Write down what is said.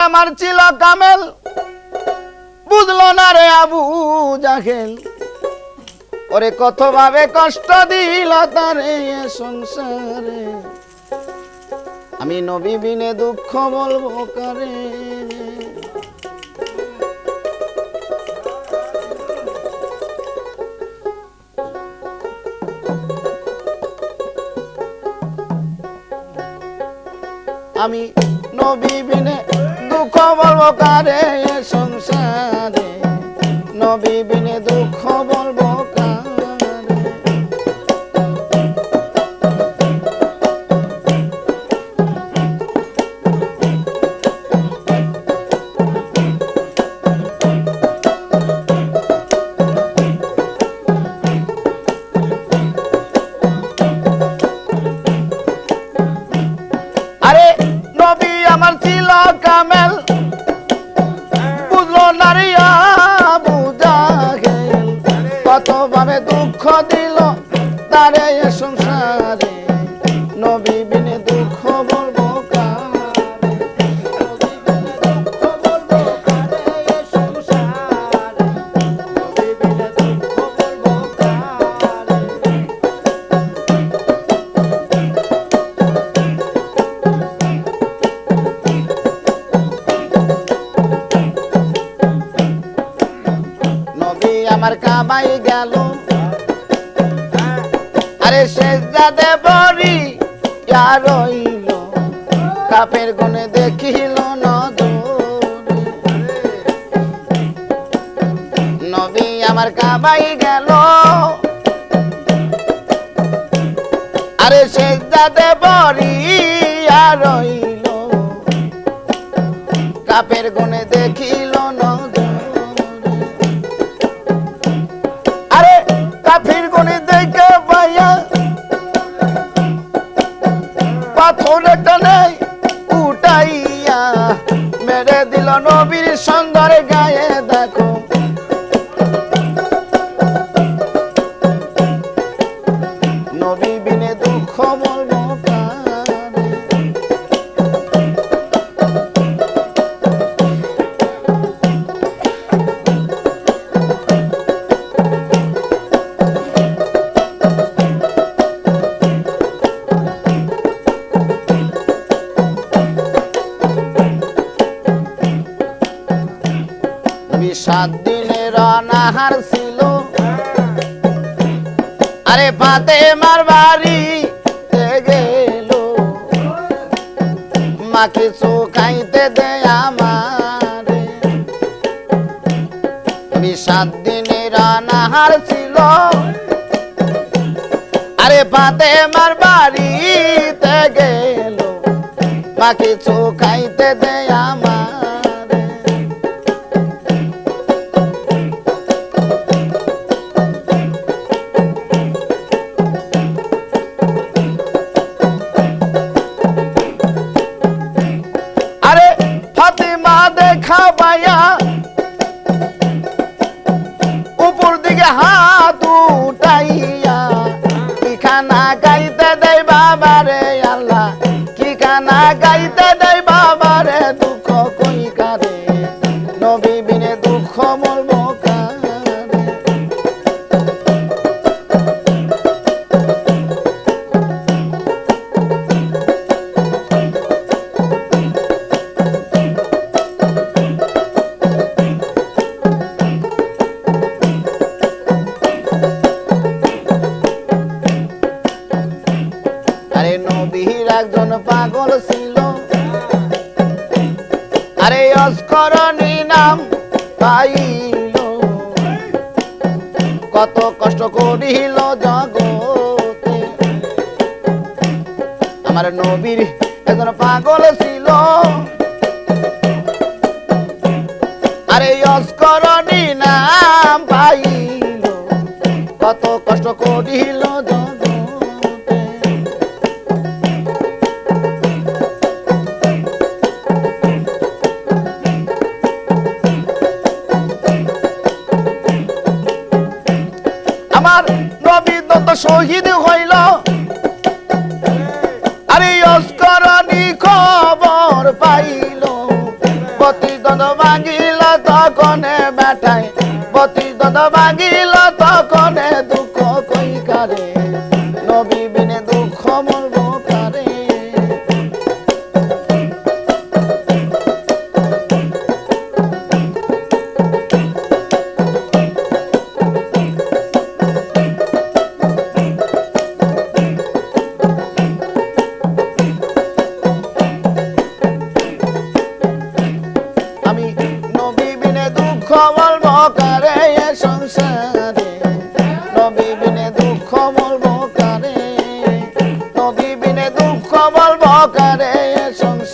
আমার ছিল কামেল, বুঝলো না রে আবু জাহেল। ওরে কত ভাবে কষ্ট দিল তারে সংসারে, আমি নবী বিনে দুঃখ বলবো কারে। আমি নবী বিনে দুঃখ বলবো কারে সংসারে, নবী বিনে দুঃখ বলবো কারে। আরে নবী আমার ছিল কামেল, বুঝলো না রে আবু জাহেল। কত ভাবে দুঃখ দিল তারে সংসারে, নবী বিনে দুঃখ বলবো কারে। নবী আমার কামাই গেল, আরে সেজদাতে পড়ি আর রইল, কাফের গুনে দেখিল নজরে। নবী আমার কামাই গেল, আরে সেজদাতে পড়ি আর রইল, কাফের গুনে দেখিল নজরে। আরে কাফির গুনে দেখে পাইয়া পাথরে টানে উঠাইয়া মেরে দিল নবীর সুন্দর গায়ে। দেখো নবী বিনে দুঃখ বলবো কারে। নবী 7 দিনের অনাহার ছিল, আরে ফাতেমার বাড়িতে গেল, মা কিছু খাইতে দে আমারে। নবী 7 দিনের অনাহার ছিল, আরে ফাতেমার বাড়িতে গেল, মা কিছু খাইতে দে আমারে। আরে ফাতেমা দেখা পায়া উপর দিকে হাত উঠাইয়া, কি খানা গাইতে দেয় বাবা রে আল্লাহ, কি খানা গাইতে দেয় বাবা রে। দুঃখ কই কারে, নবী বিনে দুঃখ বলবো কারে। আরে নবীর একজন পাগল ছিল, আরে অস্করণী নাম পাইল, কত কষ্ট করিল জগতে। আমার নবীর একজন পাগল ছিল, আরে অস্করণী নাম পাইল, কত কষ্ট করিল জগতে। আমার নবী তো শহীদ হইল, আরে অস্করণী খবর পাইল, দদ ভাঙিল তখনে বেটায় বতি দদ ভাঙিল তখনে দুঃখ কই কারে নবী বিনে দুঃখ মরব কারে আমি নবী বিনে দুঃখ বলব কারে এ সংসারে নবী বিনে দুঃখ বলব কারে নবী বিনে দুঃখ বলব কারে এ সংসারে